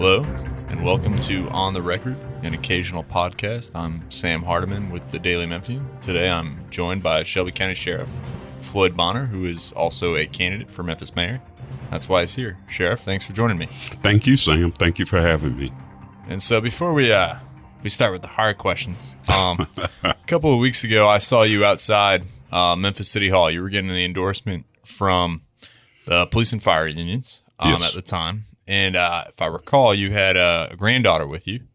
Hello, and welcome to On the Record, an occasional podcast. I'm Sam Hardiman with the Daily Memphian. Today I'm joined by Shelby County Sheriff Floyd Bonner, who is also a candidate for Memphis mayor. That's why he's here. Sheriff, thanks for joining me. Thank you, Sam. Thank you for having me. And so before we start with the hard questions, a couple of weeks ago I saw you outside Memphis City Hall. You were getting the endorsement from the police and fire unions Yes. at the time. And if I recall, you had a granddaughter with you.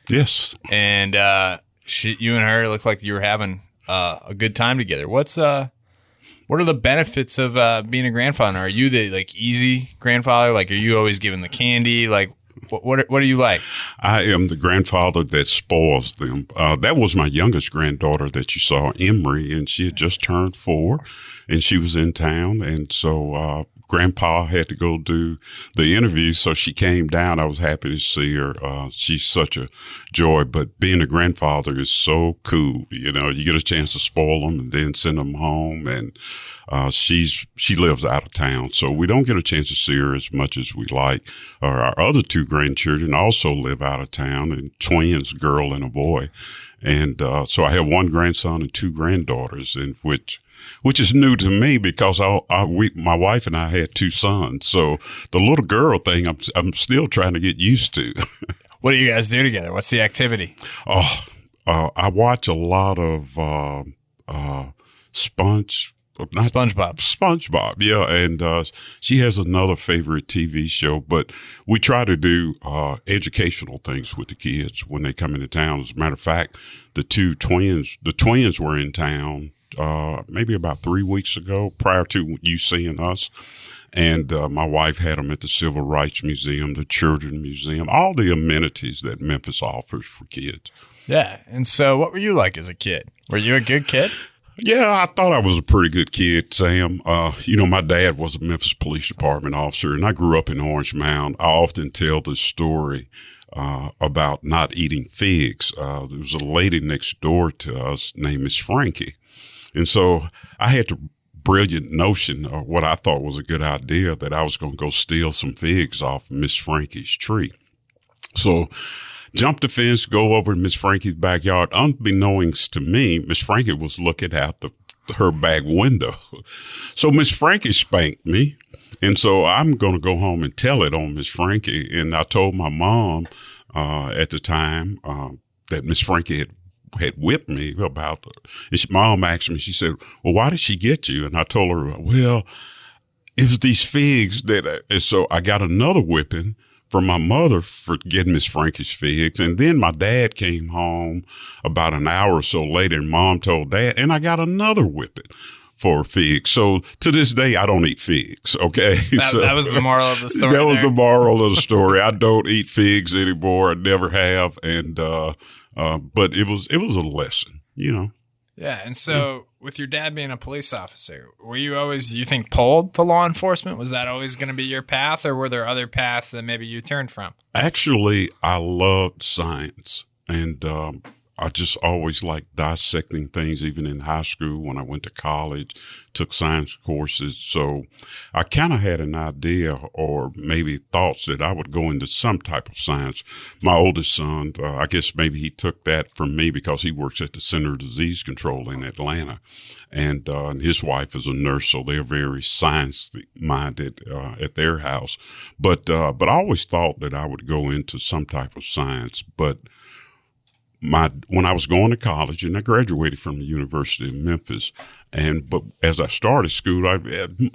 Yes. And you and her looked like you were having a good time together. What are the benefits of being a grandfather? Are you the easy grandfather? Are you always giving the candy? What are you like? I am the grandfather that spoils them. That was my youngest granddaughter that you saw, Emery, and she had just turned 4, and she was in town. And so Grandpa had to go do the interview, so she came down. I was happy to see her. She's such a joy, but being a grandfather is so cool. You know, you get a chance to spoil them and then send them home. And she lives out of town, so we don't get a chance to see her as much as we like. Our other 2 grandchildren also live out of town, and twins, a girl and a boy. And so I have 1 grandson and 2 granddaughters, in which is new to me because my wife and I had 2 sons. So the little girl thing, I'm still trying to get used to. What do you guys do together? What's the activity? I watch a lot of SpongeBob, yeah. And she has another favorite TV show, but we try to do educational things with the kids when they come into town. As a matter of fact, the twins were in town maybe about 3 weeks ago, prior to you seeing us. And my wife had them at the Civil Rights Museum, the Children's Museum, all the amenities that Memphis offers for kids. Yeah. And so what were you like as a kid? Were you a good kid? Yeah, I thought I was a pretty good kid, Sam. My dad was a Memphis Police Department officer, and I grew up in Orange Mound. I often tell the story about not eating figs. There was a lady next door to us named Miss Frankie. And so I had the brilliant notion, or what I thought was a good idea, that I was going to go steal some figs off Miss Frankie's tree. So jump the fence, go over to Miss Frankie's backyard. Unbeknownst to me, Miss Frankie was looking out her back window. So Miss Frankie spanked me. And so I'm going to go home and tell it on Miss Frankie. And I told my mom at the time that Miss Frankie had whipped me about her. And mom asked me, she said, well, why did she get you? And I told her, well, it was these figs and so I got another whipping from my mother for getting Miss Frankie's figs. And then my dad came home about an hour or so later, and mom told dad, and I got another whipping for figs. So to this day, I don't eat figs. Okay. That was the moral of the story. That was the moral of the story. I don't eat figs anymore. I never have. And, but it was a lesson, Yeah. And so with your dad being a police officer, were you always, you think, pulled to law enforcement? Was that always going to be your path, or were there other paths that maybe you turned from? Actually, I loved science, and I just always liked dissecting things, even in high school. When I went to college, took science courses. So I kind of had an idea, or maybe thoughts, that I would go into some type of science. My oldest son, I guess maybe he took that from me because he works at the Center of Disease Control in Atlanta. And his wife is a nurse, so they're very science-minded at their house. But I always thought that I would go into some type of science. But when I was going to college, and I graduated from the University of Memphis, but as I started school, I,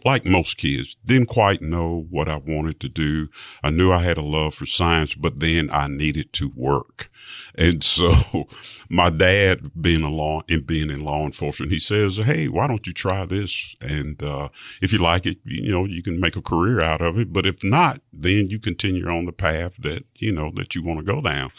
like most kids, didn't quite know what I wanted to do. I knew I had a love for science, but then I needed to work. And so my dad, being in law enforcement, he says, hey, why don't you try this? And if you like it, you can make a career out of it. But if not, then you continue on the path that you want to go down.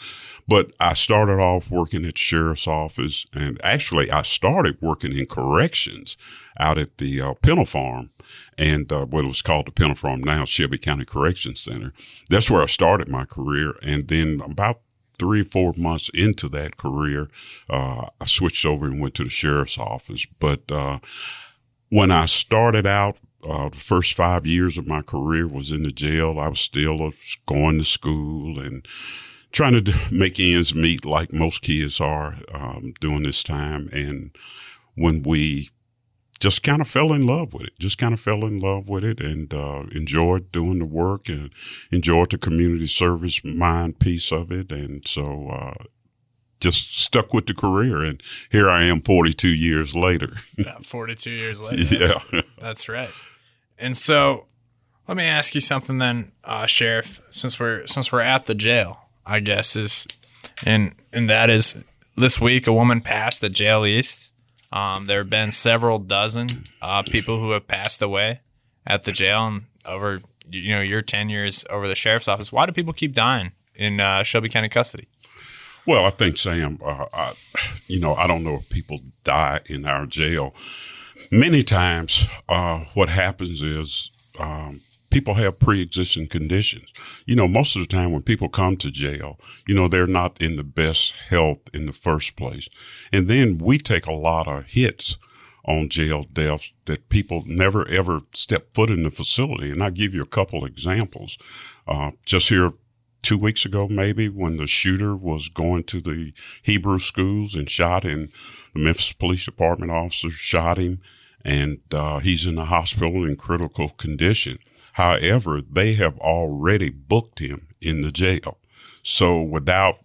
But I started off working at the sheriff's office, and actually I started working in corrections out at the Penal Farm, and what it was called the Penal Farm, now Shelby County Correction Center. That's where I started my career. And then about 3 or 4 months into that career, I switched over and went to the sheriff's office. But when I started out, the first 5 years of my career was in the jail. I was still going to school and trying to make ends meet like most kids are during this time. And when we just kind of fell in love with it, and enjoyed doing the work and enjoyed the community service mind piece of it. And so just stuck with the career. And here I am 42 years later. 42 years later. That's right. And so let me ask you something then, Sheriff, since we're at the jail, I guess and that is this week a woman passed at Jail East. There have been several dozen people who have passed away at the jail and over your 10 years over the sheriff's office. Why do people keep dying in Shelby County custody? Well, I think, Sam, I don't know if people die in our jail. Many times what happens is people have pre-existing conditions. Most of the time when people come to jail, they're not in the best health in the first place. And then we take a lot of hits on jail deaths that people never, ever step foot in the facility. And I'll give you a couple examples. Just here 2 weeks ago, maybe, when the shooter was going to the Hebrew schools and shot him, the Memphis Police Department officer shot him, and he's in the hospital in critical condition. However, they have already booked him in the jail. So without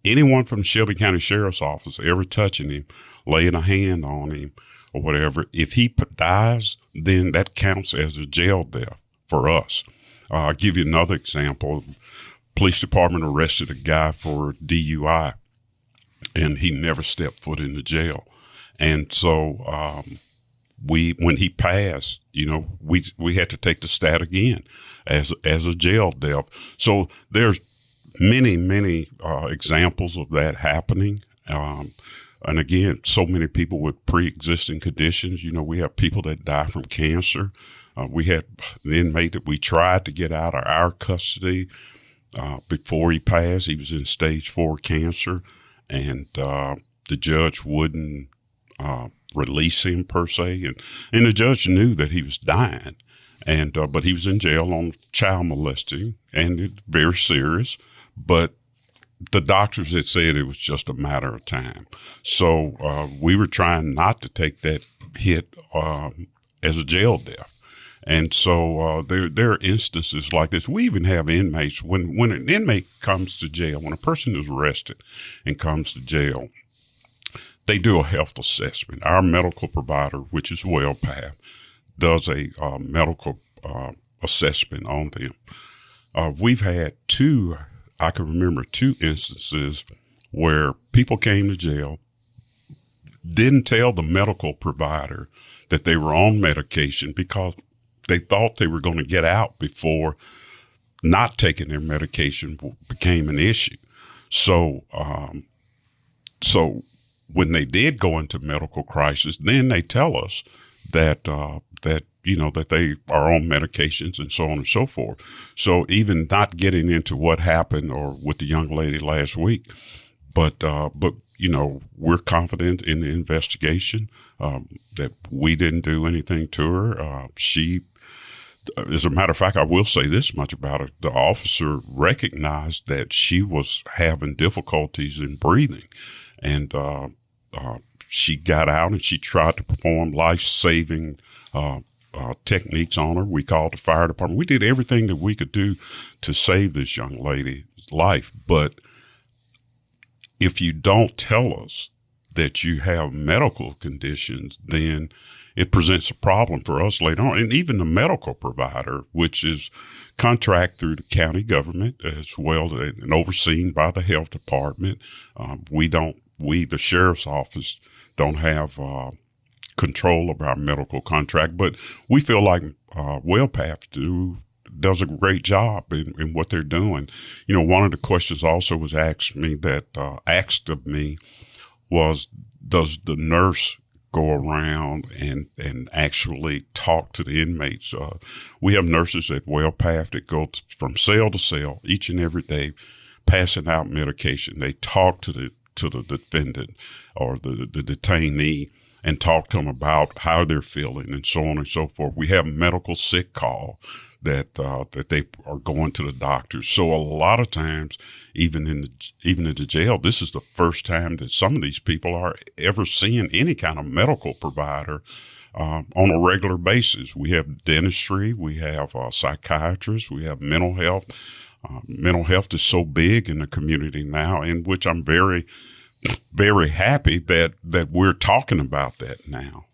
anyone from the Shelby County Sheriff's Office ever touching him, laying a hand on him or whatever, if he dies, then that counts as a jail death for us. I'll give you another example. Police department arrested a guy for DUI, and he never stepped foot in the jail. And so when he passed, we had to take the stat again as a jail death. So there's many examples of that happening. And again, so many people with pre-existing conditions. We have people that die from cancer. We had an inmate that we tried to get out of our custody before he passed. He was in stage 4 cancer, and the judge wouldn't release him per se, and the judge knew that he was dying, and but he was in jail on child molesting, and it's very serious. But the doctors had said it was just a matter of time. So we were trying not to take that hit as a jail death. And so there are instances like this. We even have inmates, when an inmate comes to jail, when a person is arrested and comes to jail, they do a health assessment. Our medical provider, which is WellPath, does a medical assessment on them. We've had I can remember two instances where people came to jail, didn't tell the medical provider that they were on medication because they thought they were going to get out before not taking their medication became an issue. So when they did go into medical crisis, then they tell us that that they are on medications and so on and so forth. So even not getting into what happened or with the young lady last week, but we're confident in the investigation that we didn't do anything to her. As a matter of fact, I will say this much about her. The officer recognized that she was having difficulties in breathing, and she got out and she tried to perform life-saving techniques on her. We called the fire department. We did everything that we could do to save this young lady's life. But if you don't tell us that you have medical conditions, then it presents a problem for us later on. And even the medical provider, which is contract through the county government as well and overseen by the health department, the sheriff's office don't have control of our medical contract, but we feel like WellPath does a great job in what they're doing. One of the questions also was asked of me was, does the nurse go around and actually talk to the inmates? We have nurses at WellPath that go from cell to cell each and every day, passing out medication. They talk to the defendant or the detainee, and talk to them about how they're feeling and so on and so forth. We have medical sick call that they are going to the doctors. So a lot of times, even in the jail, this is the first time that some of these people are ever seeing any kind of medical provider on a regular basis. We have dentistry, we have psychiatrists, we have mental health. Mental health is so big in the community now, in which I'm very, very happy that we're talking about that now.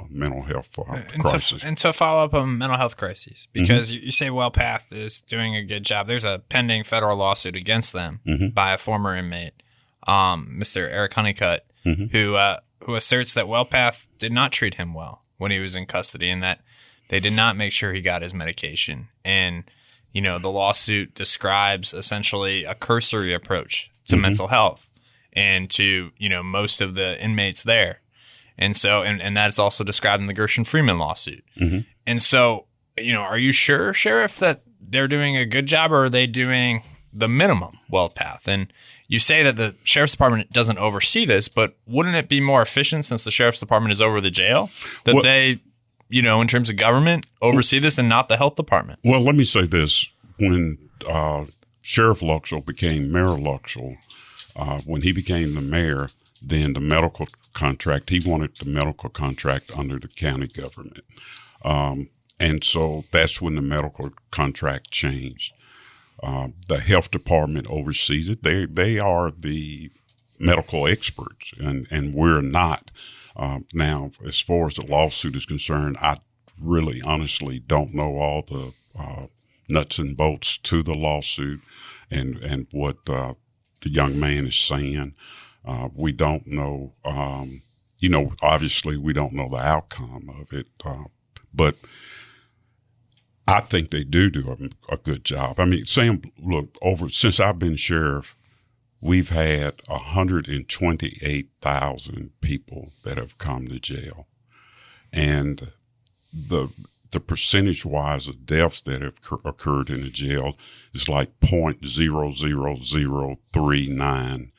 Mental health crisis. And to follow up on mental health crises, because you say WellPath is doing a good job. There's a pending federal lawsuit against them by a former inmate, Mr. Eric Honeycutt, who asserts that WellPath did not treat him well when he was in custody, and that they did not make sure he got his medication. And the lawsuit describes essentially a cursory approach to mental health and to most of the inmates there. And so, and that's also described in the Gershon Freeman lawsuit. And so, are you sure, Sheriff, that they're doing a good job, or are they doing the minimum WellPath? And you say that the Sheriff's Department doesn't oversee this, but wouldn't it be more efficient, since the Sheriff's Department is over the jail, that they, in terms of government, oversee this and not the health department? Well, let me say this. When Sheriff Luxell became Mayor Luxell, when he became the mayor, then the medical contract, he wanted the medical contract under the county government. And so that's when the medical contract changed. The health department oversees it. They are the medical experts, and we're not. Now, as far as the lawsuit is concerned, I really honestly don't know all the nuts and bolts to the lawsuit and what the young man is saying. We don't know, obviously we don't know the outcome of it, but I think they do a good job. I mean, Sam, look, since I've been sheriff, we've had 128,000 people that have come to jail. And the percentage-wise of deaths that have occurred in the jail is like 0.00039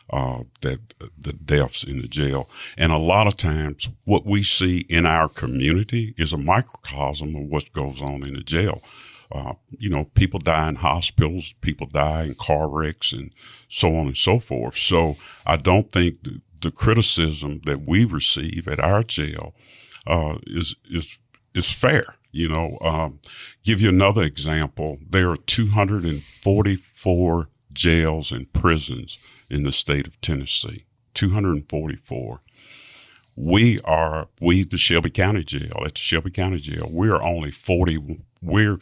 that the deaths in the jail. And a lot of times what we see in our community is a microcosm of what goes on in the jail. People die in hospitals, people die in car wrecks, and so on and so forth. So I don't think the criticism that we receive at our jail is fair. Give you another example. There are 244 jails and prisons in the state of Tennessee. 244. We, the Shelby County Jail, at the Shelby County Jail, we're only 40. We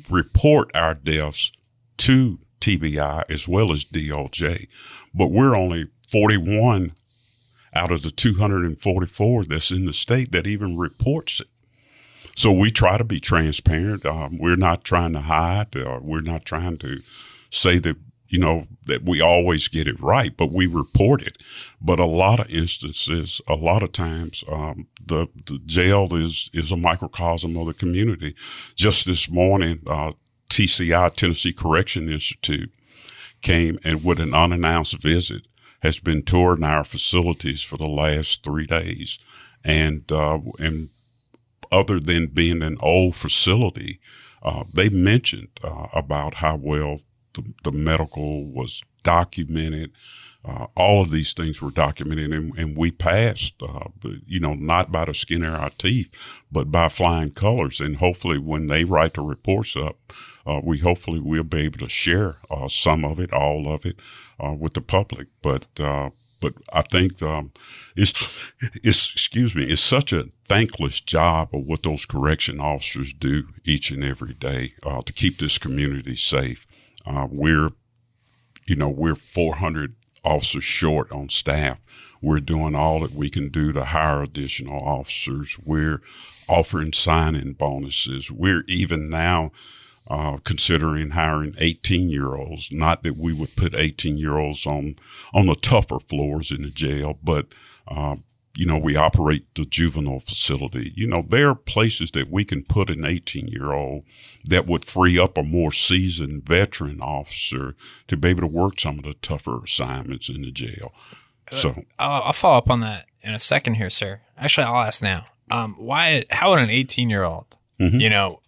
report our deaths to TBI as well as DOJ, but we're only 41 out of the 244 that's in the state that even reports it. So we try to be transparent. We're not trying to hide. We're not trying to say that, that we always get it right, but we report it. But a lot of instances, a lot of times, the jail is a microcosm of the community. Just this morning, TCI, Tennessee Correction Institute, came and with an unannounced visit has been touring our facilities for the last 3 days. And other than being an old facility, they mentioned about how well the medical was documented. All of these things were documented, and we passed, not by the skin of our teeth, but by flying colors. And hopefully when they write the reports up, we'll be able to share some of it, all of it, with the public. But I think it's such a thankless job of what those correction officers do each and every day to keep this community safe. We're 400 officers short on staff. We're doing all that we can do to hire additional officers. We're offering sign-in bonuses. We're even now considering hiring 18-year-olds. Not that we would put 18-year-olds on the tougher floors in the jail, but we operate the juvenile facility. There are places that we can put an 18-year-old that would free up a more seasoned veteran officer to be able to work some of the tougher assignments in the jail. So I'll follow up on that. in a second here, sir. Actually, I'll ask now. How would an 18-year-old,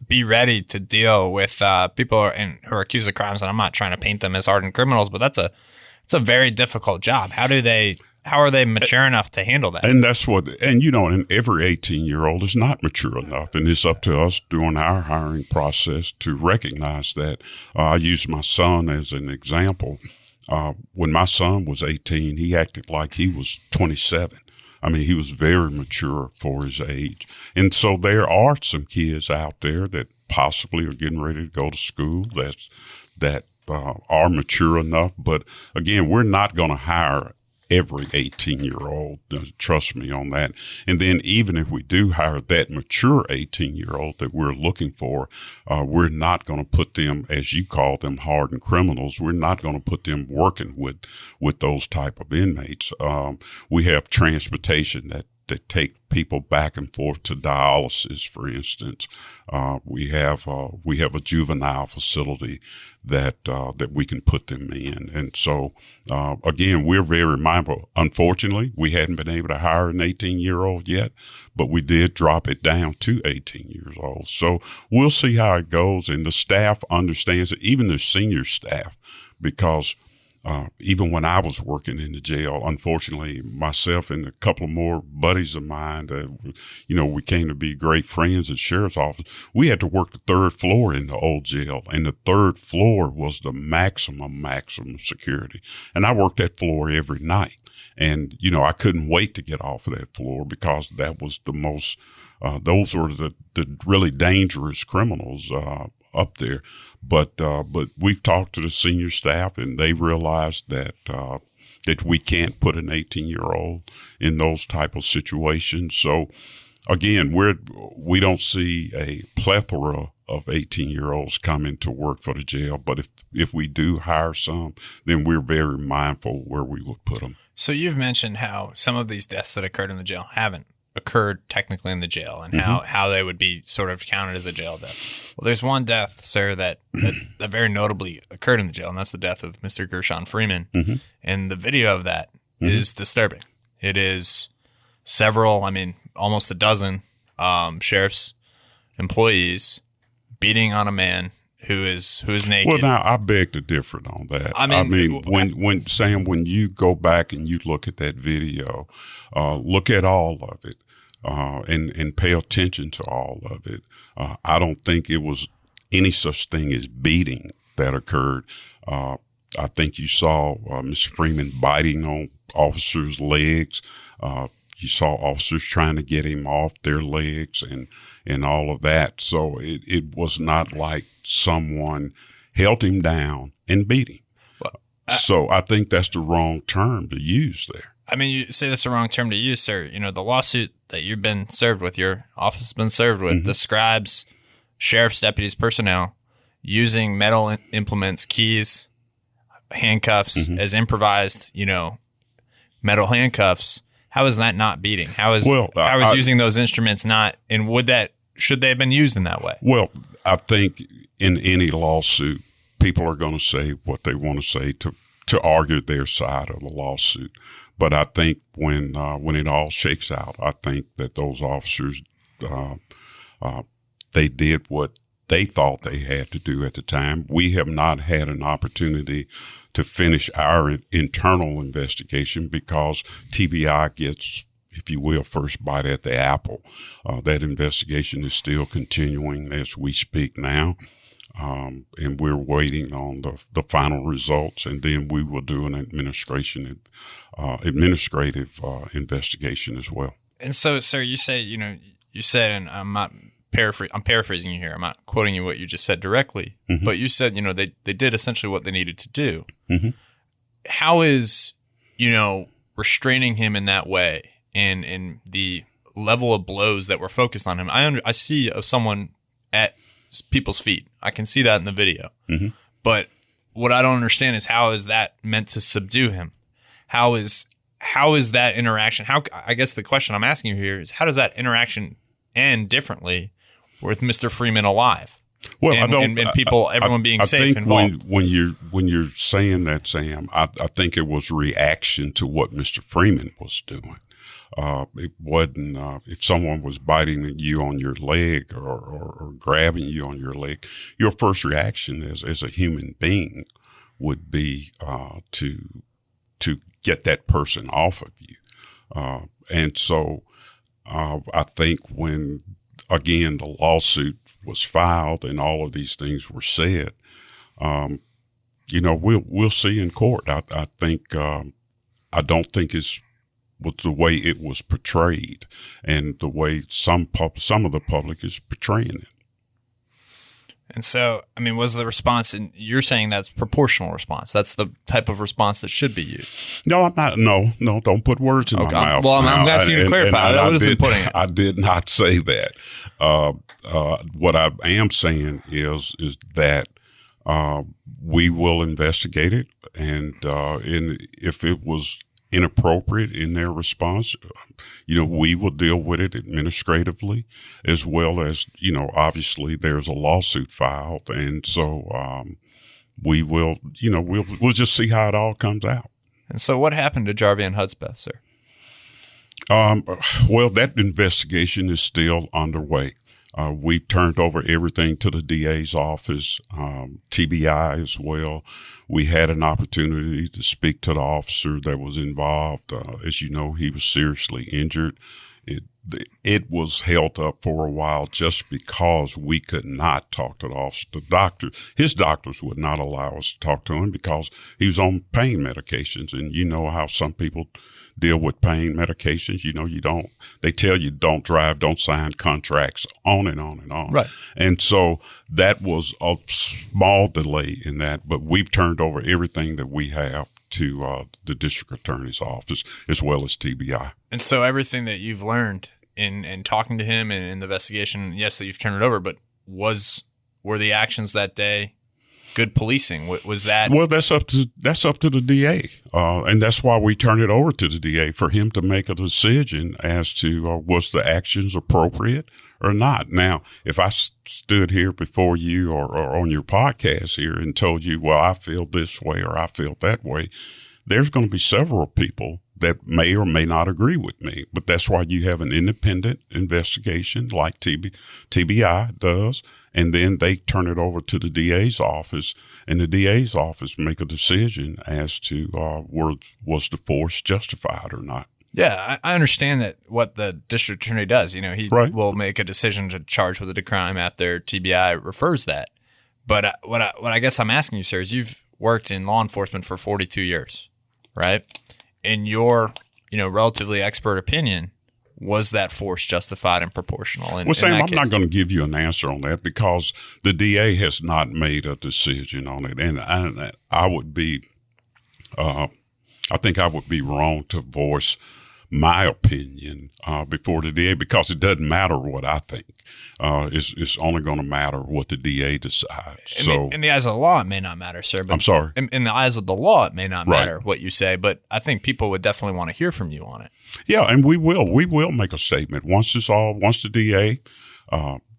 be ready to deal with people who are accused of crimes? And I'm not trying to paint them as hardened criminals, but it's a very difficult job. How are they mature enough to handle that? And and every 18-year-old is not mature enough. And it's up to us during our hiring process to recognize that. I use my son as an example. When my son was 18, he acted like he was 27. I mean, he was very mature for his age. And so there are some kids out there that possibly are getting ready to go to school that are mature enough. But again, we're not going to hire every 18-year-old. Trust me on that. And then even if we do hire that mature 18-year-old that we're looking for, we're not going to put them, as you call them, hardened criminals. We're not going to put them working with those type of inmates. We have transportation that take people back and forth to dialysis, for instance. We have a juvenile facility that we can put them in. And so, again, we're very mindful. Unfortunately, we hadn't been able to hire an 18-year-old yet, but we did drop it down to 18 years old. So we'll see how it goes. And the staff understands it, even the senior staff, because even when I was working in the jail, unfortunately, myself and a couple of more buddies of mine, we came to be great friends at sheriff's office. We had to work the third floor in the old jail, and the third floor was the maximum security. And I worked that floor every night. And, I couldn't wait to get off of that floor because that was the most, those were the really dangerous criminals up there. But we've talked to the senior staff, and they realized that we can't put an 18-year-old in those type of situations. So again, we don't see a plethora of 18-year-olds coming to work for the jail. But if we do hire some, then we're very mindful where we would put them. So you've mentioned how some of these deaths that occurred in the jail haven't occurred technically in the jail, and how they would be sort of counted as a jail death. Well, there's one death, sir, that very notably occurred in the jail, and that's the death of Mr. Gershon Freeman. And the video of that is disturbing. It is almost a dozen sheriff's employees beating on a man who is naked. Well, now I beg to differ on that. When you go back and you look at that video, look at all of it, and pay attention to all of it. I don't think it was any such thing as beating that occurred. I think you saw Mr. Freeman biting on officers' legs. You saw officers trying to get him off their legs and all of that. So it was not like someone held him down and beat him. So I think that's the wrong term to use there. I mean, you say that's the wrong term to use, sir. The lawsuit that you've been served with, your office has been served with, describes sheriff's deputies personnel using metal implements, keys, handcuffs as improvised, metal handcuffs. How is that not beating? How is using those instruments not? And should they have been used in that way? Well, I think in any lawsuit, people are going to say what they want to say to argue their side of the lawsuit. But I think when it all shakes out, I think that those officers they did what they thought they had to do at the time. We have not had an opportunity to finish our internal investigation because TBI gets, if you will, first bite at the apple. That investigation is still continuing as we speak now. And we're waiting on the final results, and then we will do an administrative investigation as well. And so, sir, you say, you said, and I'm paraphrasing you here. I'm not quoting you what you just said directly, but you said, they did essentially what they needed to do. How is, restraining him in that way and the level of blows that were focused on him? I see someone at people's feet. I can see that in the video. But what I don't understand is how is that meant to subdue him? How is that interaction? I guess the question I'm asking you here is how does that interaction end differently with Mr. Freeman alive? Well, everyone being safe involved. When you're saying that, Sam, I think it was reaction to what Mr. Freeman was doing. It wasn't, if someone was biting you on your leg or grabbing you on your leg, your first reaction as a human being would be to get that person off of you. And so I think when, again, the lawsuit was filed and all of these things were said, we'll see in court. I think I don't think it's was the way it was portrayed and the way some of the public is portraying it. And so, I mean, was the response, and you're saying that's proportional response. That's the type of response that should be used. No, I'm not. No, don't put words in my mouth. Well, I'm asking you to clarify. I wasn't putting it. I did not say that. What I am saying is that we will investigate it, and if it was inappropriate in their response, we will deal with it administratively, as well as, obviously there's a lawsuit filed. And so, we will, we'll just see how it all comes out. And so what happened to Jarvian Hudspeth, sir? Well, that investigation is still underway. We've turned over everything to the DA's office, TBI as well. We had an opportunity to speak to the officer that was involved. As you know, he was seriously injured. It was held up for a while just because we could not talk to the officer. His doctors would not allow us to talk to him because he was on pain medications. And you know how some people deal with pain medications. They tell you don't drive, don't sign contracts, on and on and on. Right. And so that was a small delay in that, but we've turned over everything that we have to the district attorney's office as well as TBI. And so everything that you've learned in talking to him and in the investigation, yes, that you've turned it over, but were the actions that day good policing? Was that? Well, that's up to the DA, and that's why we turn it over to the DA for him to make a decision as to was the actions appropriate or not. Now, if I stood here before you or on your podcast here and told you, well, I feel this way or I feel that way, there's going to be several people that may or may not agree with me. But that's why you have an independent investigation like TBI does, and then they turn it over to the DA's office, and the DA's office make a decision as to was the force justified or not. Yeah, I understand that what the district attorney does. He will make a decision to charge with a crime after TBI refers that. But what I guess I'm asking you, sir, is you've worked in law enforcement for 42 years, right? In your, relatively expert opinion, was that force justified and proportional? Well, Sam, I'm not going to give you an answer on that because the DA has not made a decision on it, and I would be, I think I would be wrong to voice my opinion before the DA because it doesn't matter what I think. It's only going to matter what the DA decides. In the eyes of the law, it may not matter, sir. But I'm sorry. In the eyes of the law, it may not matter what you say, but I think people would definitely want to hear from you on it. Yeah, and we will make a statement once the DA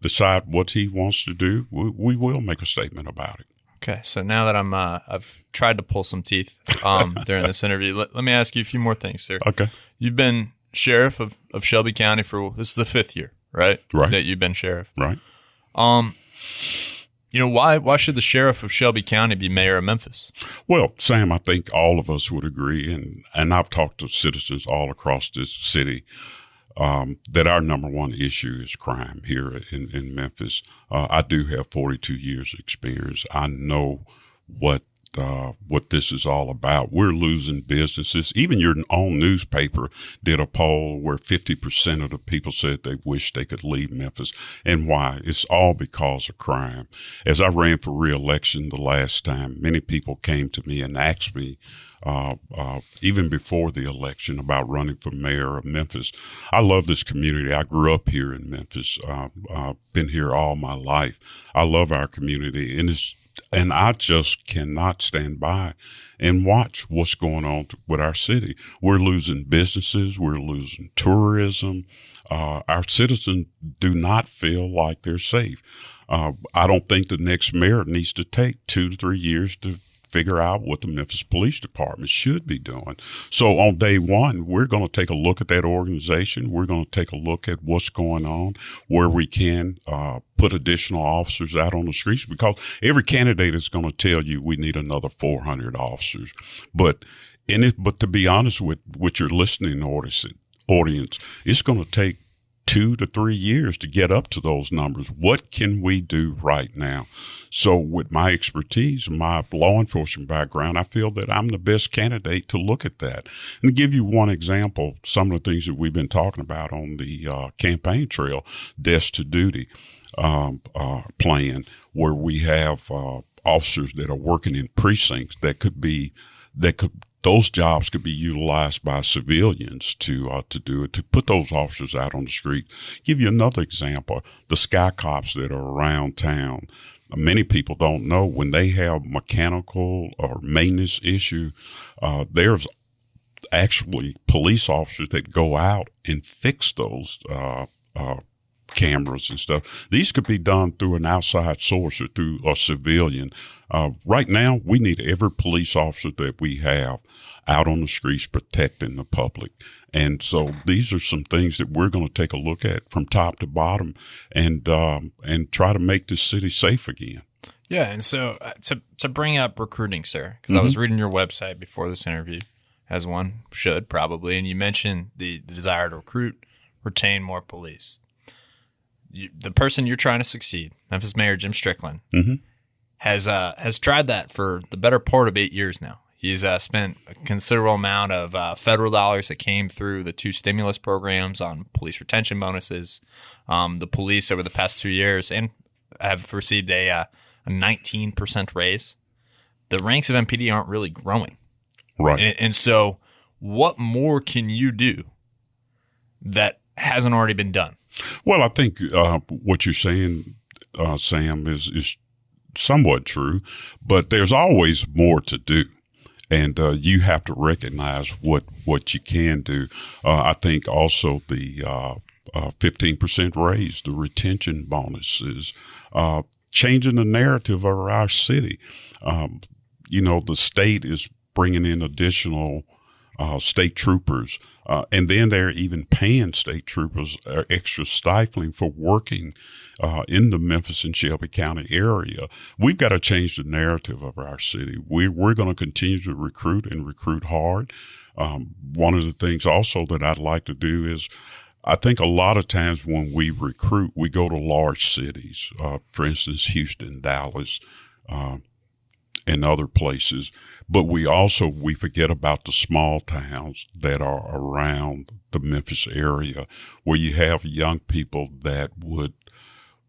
decide what he wants to do. We will make a statement about it. Okay, so now that I've tried to pull some teeth during this interview, let me ask you a few more things, sir. Okay. You've been sheriff of Shelby County this is the 5th year, right? Right. That you've been sheriff. Right. Why should the sheriff of Shelby County be mayor of Memphis? Well, Sam, I think all of us would agree, and I've talked to citizens all across this city, that our number one issue is crime here in Memphis. I do have 42 years experience. I know what this is all about. We're losing businesses. Even your own newspaper did a poll where 50% of the people said they wish they could leave Memphis. And why? It's all because of crime. As I ran for re-election the last time, many people came to me and asked me, even before the election, about running for mayor of Memphis. I love this community. I grew up here in Memphis. Been here all my life. I love our community, and I just cannot stand by and watch what's going on with our city. We're losing businesses. We're losing tourism. Our citizens do not feel like they're safe. I don't think the next mayor needs to take 2 to 3 years to figure out what the Memphis Police Department should be doing. So on day one, we're going to take a look at that organization. We're going to take a look at what's going on, where we can put additional officers out on the streets, because every candidate is going to tell you we need another 400 officers. But to be honest with your listening audience, it's going to take 2 to 3 years to get up to those numbers. What can we do right now? So with my expertise and my law enforcement background, I feel that I'm the best candidate to look at that. And to give you one example, some of the things that we've been talking about on the campaign trail, Desk to Duty plan, where we have officers that are working in precincts those jobs could be utilized by civilians to do it, to put those officers out on the street. Give you another example, the sky cops that are around town. Many people don't know when they have mechanical or maintenance issue, there's actually police officers that go out and fix those cameras and stuff. These could be done through an outside source or through a civilian. Right now, we need every police officer that we have out on the streets protecting the public. And so these are some things that we're going to take a look at from top to bottom and try to make this city safe again. Yeah, and so to bring up recruiting, sir, because I was reading your website before this interview, as one should probably, and you mentioned the desire to recruit, retain more police. The person you're trying to succeed, Memphis Mayor Jim Strickland, has tried that for the better part of 8 years now. He's spent a considerable amount of federal dollars that came through the 2 stimulus programs on police retention bonuses. The police over the past 2 years and have received a 19% raise. The ranks of MPD aren't really growing. Right. And so what more can you do that hasn't already been done? Well, I think what you're saying, Sam, is somewhat true, but there's always more to do. And you have to recognize what you can do. I think also the 15% raise, the retention bonuses, changing the narrative of our city. The state is bringing in additional state troopers, and then they're even paying state troopers extra stipend for working in the Memphis and Shelby County area. We've got to change the narrative of our city. We're going to continue to recruit and recruit hard. One of the things also that I'd like to do is, I think a lot of times when we recruit, we go to large cities, for instance, Houston, Dallas, and other places. But we forget about the small towns that are around the Memphis area, where you have young people that would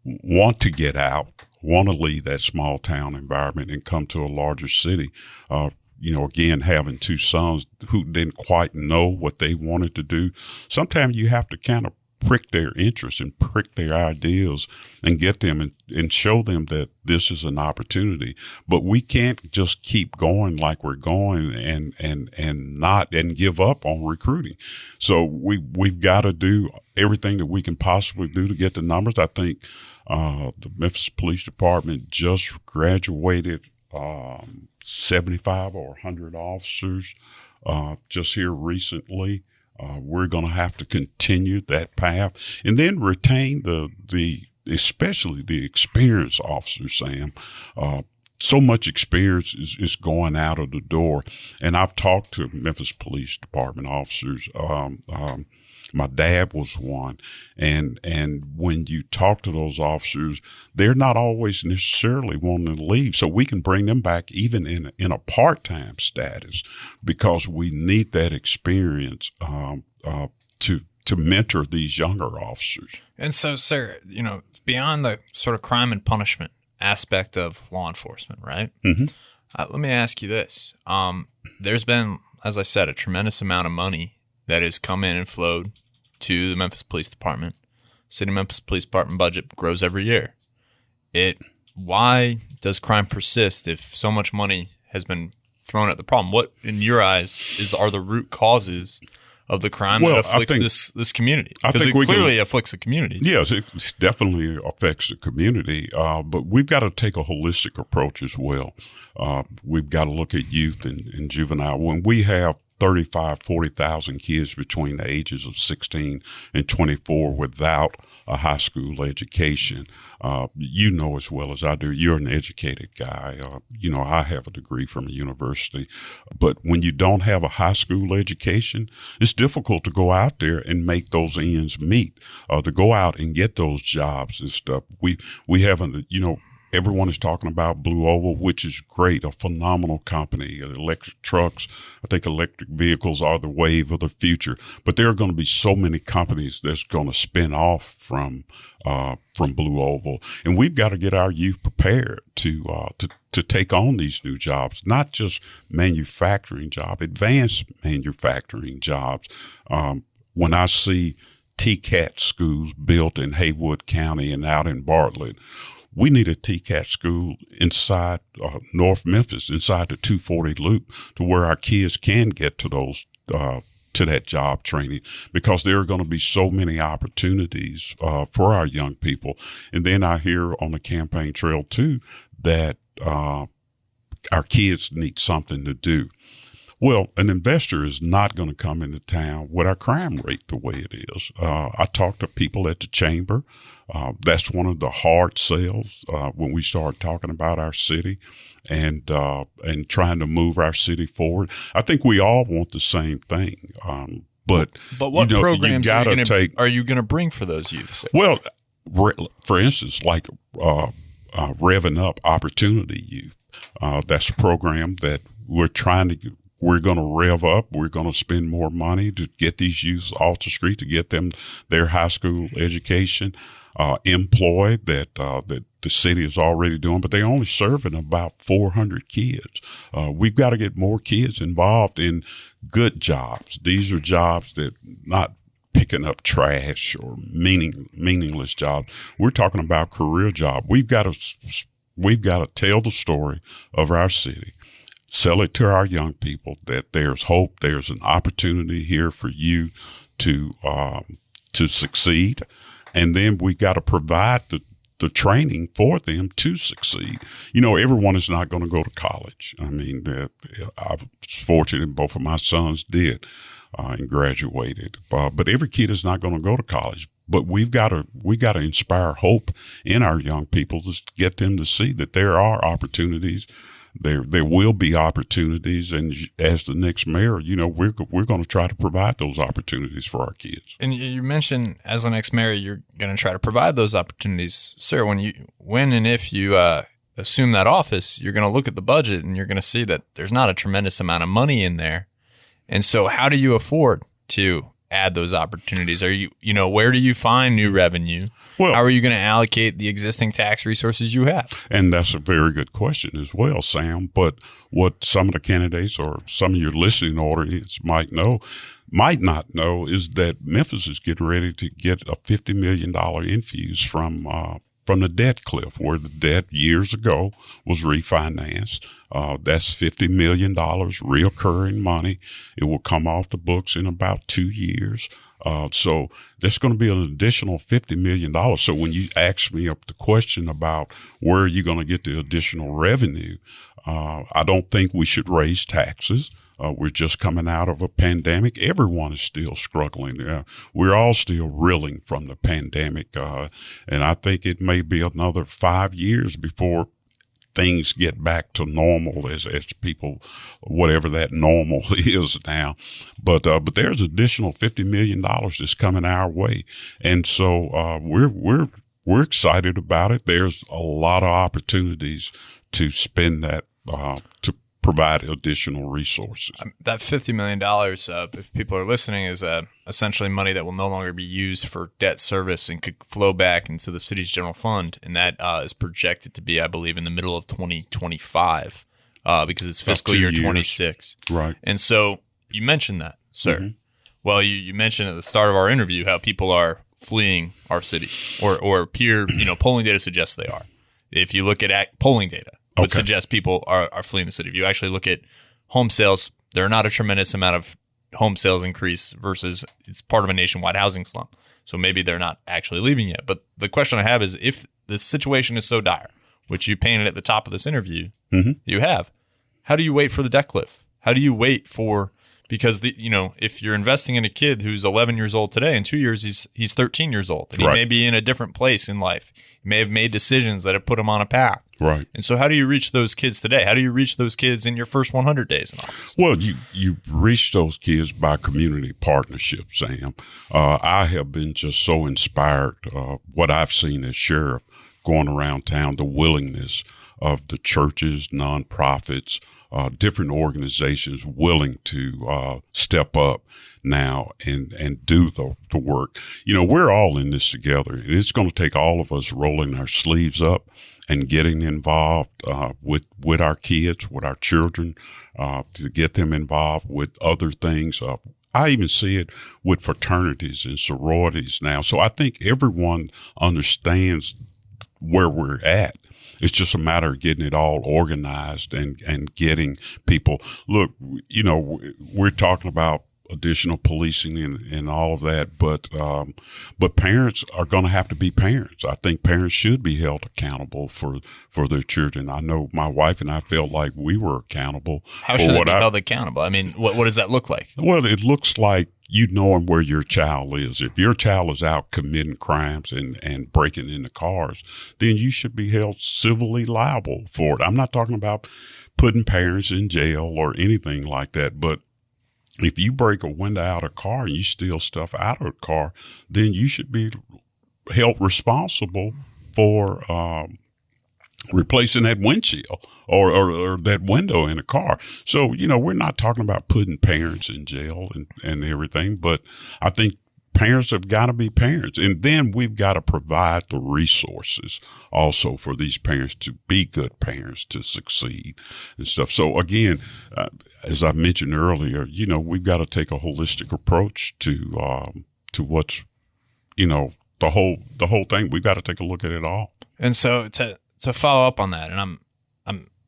want to get out, want to leave that small town environment and come to a larger city. Again, having 2 sons who didn't quite know what they wanted to do. Sometimes you have to kind of prick their interest and prick their ideas and get them and show them that this is an opportunity. But we can't just keep going like we're going and give up on recruiting. So we've got to do everything that we can possibly do to get the numbers. I think the Memphis Police Department just graduated 75 or 100 officers just here recently. We're going to have to continue that path and then retain especially the experienced officers, Sam. So much experience is going out of the door. And I've talked to Memphis Police Department officers. My dad was one. And when you talk to those officers, they're not always necessarily wanting to leave. So we can bring them back even in a part-time status, because we need that experience to mentor these younger officers. And so, sir, beyond the sort of crime and punishment aspect of law enforcement, right? Let me ask you this. There's been, as I said, a tremendous amount of money that has come in and flowed to the Memphis Police Department. City Memphis Police Department budget grows every year. Why does crime persist if so much money has been thrown at the problem? What, in your eyes, are the root causes of the crime that afflicts this community? Because it clearly afflicts the community. Yes, it definitely affects the community, but we've got to take a holistic approach as well. We've got to look at youth and juvenile. When we have 40,000 kids between the ages of 16 and 24 without a high school education. You know as well as I do, you're an educated guy. I have a degree from a university. But when you don't have a high school education, it's difficult to go out there and make those ends meet, to go out and get those jobs and stuff. We haven't, everyone is talking about Blue Oval, which is great, a phenomenal company. Electric trucks, I think electric vehicles are the wave of the future. But there are going to be so many companies that's going to spin off from Blue Oval, and we've got to get our youth prepared to take on these new jobs, not just manufacturing jobs, advanced manufacturing jobs. When I see TCAT schools built in Haywood County and out in Bartlett, we need a TCAT school inside North Memphis, inside the 240 loop, to where our kids can get to those to that job training, because there are going to be so many opportunities for our young people. And then I hear on the campaign trail too that our kids need something to do. Well, an investor is not going to come into town with our crime rate the way it is. I talk to people at the chamber. That's one of the hard sales when we start talking about our city and trying to move our city forward. I think we all want the same thing. But what programs are you going to bring for those youth? Well, for instance, like Revving Up Opportunity Youth. That's a program that we're going to rev up. We're going to spend more money to get these youth off the street, to get them their high school education, employed that the city is already doing, but they're only serving about 400 kids. We've got to get more kids involved in good jobs. These are jobs that not picking up trash or meaningless jobs. We're talking about career jobs. We've got to tell the story of our city. Sell it to our young people that there's hope, there's an opportunity here for you to succeed, and then we got to provide the training for them to succeed. Everyone is not going to go to college. I mean, I was fortunate both of my sons did and graduated, but every kid is not going to go to college. But we got to inspire hope in our young people to get them to see that there are opportunities. There will be opportunities, and as the next mayor, we're going to try to provide those opportunities for our kids. And you mentioned as the next mayor, you're going to try to provide those opportunities, sir. When and if you assume that office, you're going to look at the budget and you're going to see that there's not a tremendous amount of money in there. And so, how do you afford to add those opportunities? Are where do you find new revenue? Well, how are you going to allocate the existing tax resources you have? And that's a very good question as well, Sam. But what some of the candidates or some of your listening audience might not know is that Memphis is getting ready to get a $50 million infuse from the debt cliff, where the debt years ago was refinanced. That's $50 million reoccurring money. It will come off the books in about 2 years. So there's going to be an additional $50 million. So when you ask me up the question about where are you going to get the additional revenue, I don't think we should raise taxes. We're just coming out of a pandemic. Everyone is still struggling. We're all still reeling from the pandemic. And I think it may be another 5 years before things get back to normal as people, whatever that normal is now. But there's additional $50 million that's coming our way. And so, we're excited about it. There's a lot of opportunities to spend that, to provide additional resources. That $50 million, if people are listening, is essentially money that will no longer be used for debt service and could flow back into the city's general fund. And that is projected to be, I believe, in the middle of 2025 because it's fiscal year 26. Right. And so you mentioned that, sir. Mm-hmm. Well, you mentioned at the start of our interview how people are fleeing our city or polling data suggests they are. If you look at polling data, would suggest people are fleeing the city. If you actually look at home sales, there are not a tremendous amount of home sales increase versus it's part of a nationwide housing slump. So maybe they're not actually leaving yet. But the question I have is, if the situation is so dire, which you painted at the top of this interview, you have, how do you wait for the debt cliff? How do you wait for, because if you're investing in a kid who's 11 years old today, in 2 years he's 13 years old, and he may be in a different place in life. He may have made decisions that have put him on a path. Right. And so how do you reach those kids today? How do you reach those kids in your first 100 days in office? Well, you reach those kids by community partnership, Sam. I have been just so inspired, what I've seen as sheriff going around town, the willingness of the churches, nonprofits, different organizations willing to step up now and do the work. We're all in this together, and it's going to take all of us rolling our sleeves up and getting involved with our kids, with our children, to get them involved with other things. I even see it with fraternities and sororities now. So I think everyone understands where we're at. It's just a matter of getting it all organized and getting people. Look, we're talking about additional policing and all of that, but parents are going to have to be parents. I think parents should be held accountable for their children. I know my wife and I felt like we were accountable. How should they be held accountable? I mean, what does that look like? Well, it looks like knowing where your child is. If your child is out committing crimes and breaking into cars, then you should be held civilly liable for it. I'm not talking about putting parents in jail or anything like that, but if you break a window out of a car and you steal stuff out of a car, then you should be held responsible for replacing that windshield or that window in a car. So, we're not talking about putting parents in jail and everything, but I think parents have got to be parents. And then we've got to provide the resources also for these parents to be good parents, to succeed and stuff. So again, as I mentioned earlier, we've got to take a holistic approach to what's, the whole thing. We've got to take a look at it all. And so to follow up on that, and I'm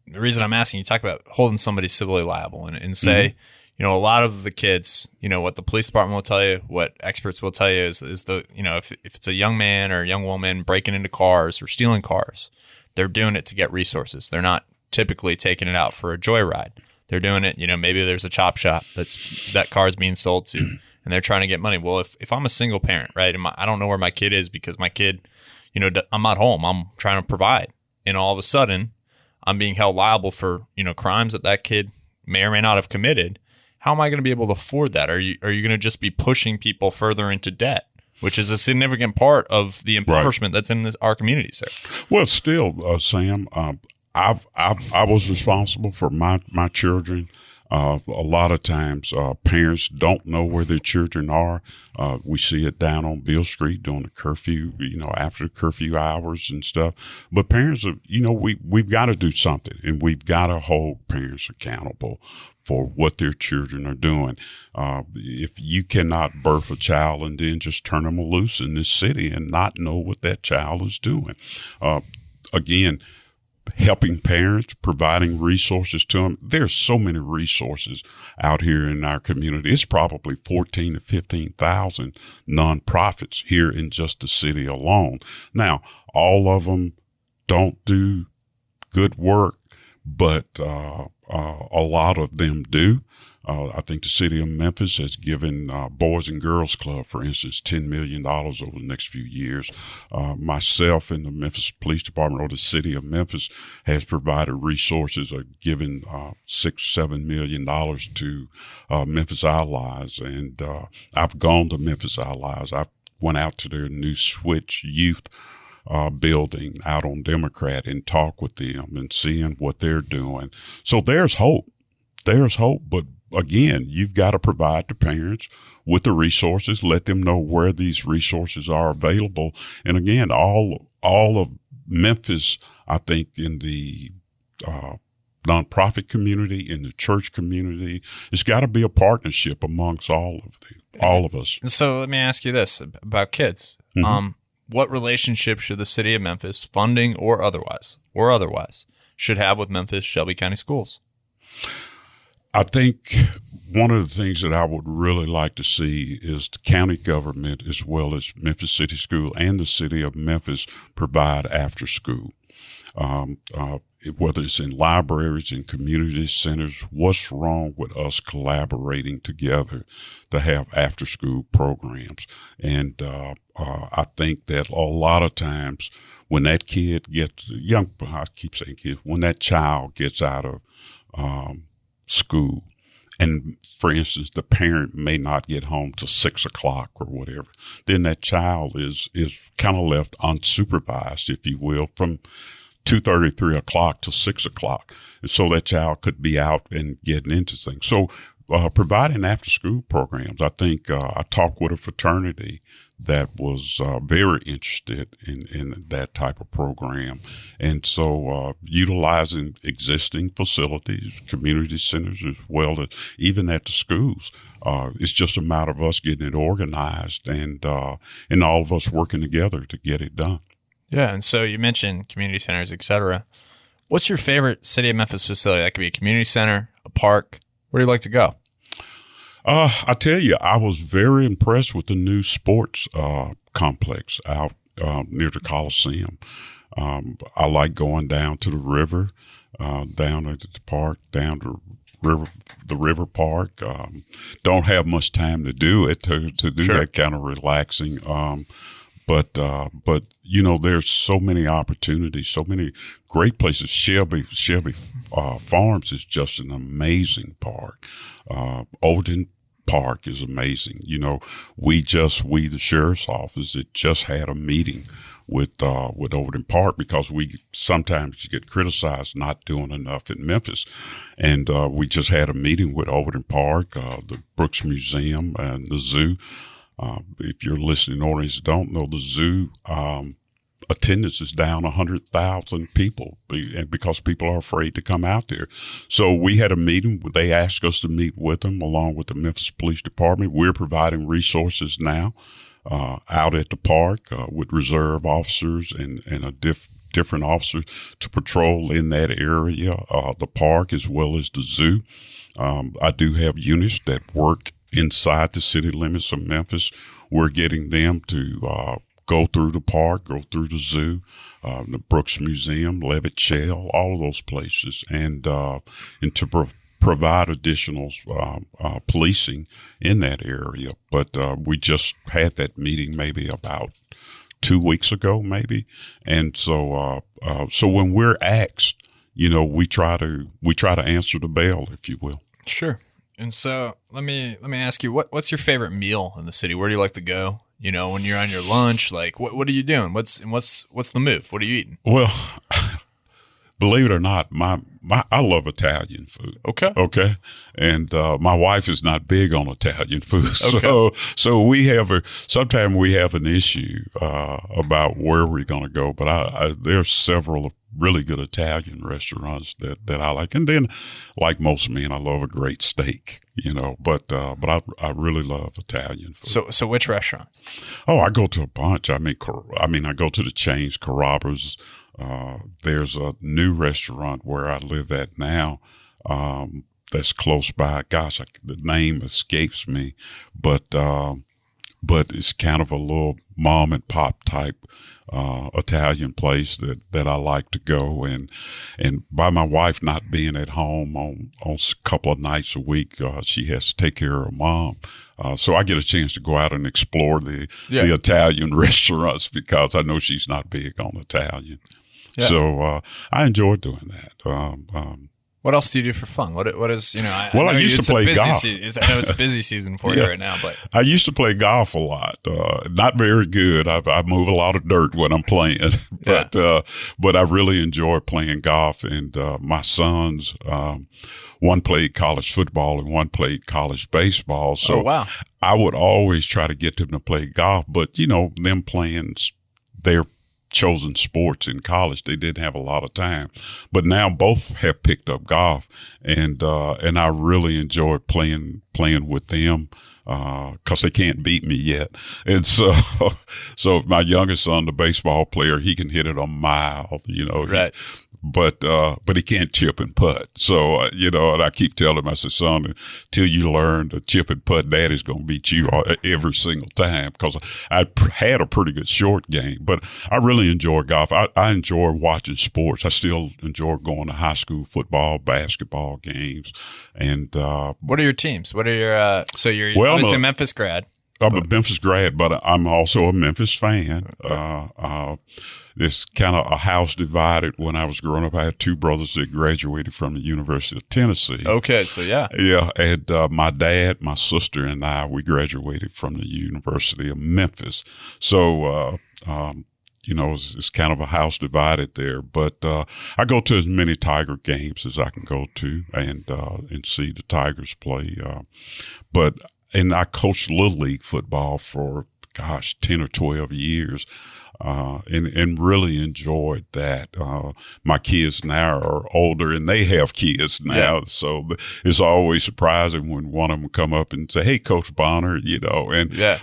the reason I'm asking, you talk about holding somebody civilly liable and say, a lot of the kids, what the police department will tell you, what experts will tell you is if it's a young man or a young woman breaking into cars or stealing cars, they're doing it to get resources. They're not typically taking it out for a joyride. They're doing it, maybe there's a chop shop that car is being sold to, and they're trying to get money. Well, if I'm a single parent, right, and I don't know where my kid is because my kid, I'm not home. I'm trying to provide. And all of a sudden, I'm being held liable for, crimes that kid may or may not have committed. How am I going to be able to afford that? Are you going to just be pushing people further into debt, which is a significant part of the impoverishment that's in our communities, sir? Well, still, Sam, I was responsible for my children. A lot of times, parents don't know where their children are. We see it down on Beale Street during the curfew, after the curfew hours and stuff. But parents are, we've got to do something, and we've got to hold parents accountable for what their children are doing. If you cannot birth a child and then just turn them loose in this city and not know what that child is doing. Again, helping parents, providing resources to them. There's so many resources out here in our community. It's probably 14 to 15,000 nonprofits here in just the city alone. Now, all of them don't do good work, but a lot of them do. I think the city of Memphis has given Boys and Girls Club, for instance, $10 million over the next few years. Myself and the Memphis Police Department, or the city of Memphis, has provided resources, given $6-7 million to Memphis Allies. And I've gone to Memphis Allies. I went out to their new Switch Youth building out on Democrat and talk with them and seeing what they're doing. So there's hope. There's hope, but again, you've got to provide the parents with the resources, let them know where these resources are available. And again, all of Memphis, I think, in the nonprofit community, in the church community, it's got to be a partnership amongst all of us. And so let me ask you this about kids. What relationship should the city of Memphis, funding or otherwise, should have with Memphis Shelby County Schools? I think one of the things that I would really like to see is the county government, as well as Memphis City School and the city of Memphis, provide after school. Whether it's in libraries and community centers, what's wrong with us collaborating together to have after school programs? And I think that a lot of times when that kid gets when that child gets out of school, and for instance, the parent may not get home till 6 o'clock or whatever, then that child is kind of left unsupervised, if you will, from 2:30, 3 o'clock to 6 o'clock. And so that child could be out and getting into things. So providing after school programs, I think I talked with a fraternity that was very interested in that type of program. And so utilizing existing facilities, community centers, as well as even at the schools, it's just a matter of us getting it organized and all of us working together to get it done. Yeah, and so you mentioned community centers, et cetera. What's your favorite City of Memphis facility? That could be a community center, a park. Where do you like to go? I tell you, I was very impressed with the new sports complex out near the Coliseum. I like going down to the river, down at the park, down to the river park. Don't have much time to do it, to do Sure. that kind of relaxing. But you know, there's so many opportunities, so many great places. Shelby Farms is just an amazing park. Overton Park is amazing. You know, we the sheriff's office, it just had a meeting with Overton Park because we sometimes get criticized not doing enough in Memphis. And we just had a meeting with Overton Park, the Brooks Museum, and the zoo. If you're listening audience don't know, the zoo attendance is down 100,000 people because people are afraid to come out there. So we had a meeting. They asked us to meet with them along with the Memphis Police Department. We're providing resources now out at the park with reserve officers and a different officers to patrol in that area, the park as well as the zoo. I do have units that work inside the city limits of Memphis. We're getting them to go through the park, go through the zoo, the Brooks Museum, Levitt Shell, all of those places, and to provide additional policing in that area. But we just had that meeting maybe about 2 weeks ago, maybe, and so when we're asked, you know, we try to answer the bell, if you will. Sure. And so let me ask you, what's your favorite meal in the city? Where do you like to go? You know, when you're on your lunch, like what are you doing? What's the move? What are you eating? Well, believe it or not, I love Italian food. Okay. And my wife is not big on Italian food. So sometimes we have an issue about where we're going to go, but there's several really good Italian restaurants that I like. And then, like most men, I love a great steak, you know, but I really love Italian food. So which restaurants? Oh, I go to a bunch. I go to the chains, Carrabba's. There's a new restaurant where I live at now, that's close by. Gosh, the name escapes me, but it's kind of a little mom and pop type Italian place that I like to go, and by my wife not being at home on a couple of nights a week, she has to take care of her mom. So I get a chance to go out and explore the Italian restaurants because I know she's not big on Italian. Yeah. So I enjoy doing that. What else do you do for fun? What is, you know, I used to play golf. I know it's a busy season for you right now, but I used to play golf a lot. Not very good. I move a lot of dirt when I'm playing, but I really enjoy playing golf. And my sons, one played college football and one played college baseball. So wow. I would always try to get them to play golf, but you know, them playing their chosen sports in college, they didn't have a lot of time, but now both have picked up golf, and I really enjoy playing with them because they can't beat me yet. And so my youngest son, the baseball player, he can hit it a mile. You know, right. but he can't chip and putt. So, and I keep telling him, I said, son, until you learn to chip and putt, Daddy's going to beat you every single time, because I had a pretty good short game. But I really enjoy golf. I enjoy watching sports. I still enjoy going to high school football, basketball games. And what are your teams? What are your so you're obviously a Memphis grad. I'm a Memphis grad, but I'm also a Memphis fan. It's kind of a house divided. When I was growing up, I had two brothers that graduated from the University of Tennessee. Okay, so yeah. Yeah, and my dad, my sister, and I, we graduated from the University of Memphis. So, it's kind of a house divided there. But I go to as many Tiger games as I can go to and see the Tigers play. And I coached Little League football for, 10 or 12 years, and really enjoyed that. My kids now are older and they have kids now. Yeah. So it's always surprising when one of them come up and say, hey, Coach Bonner,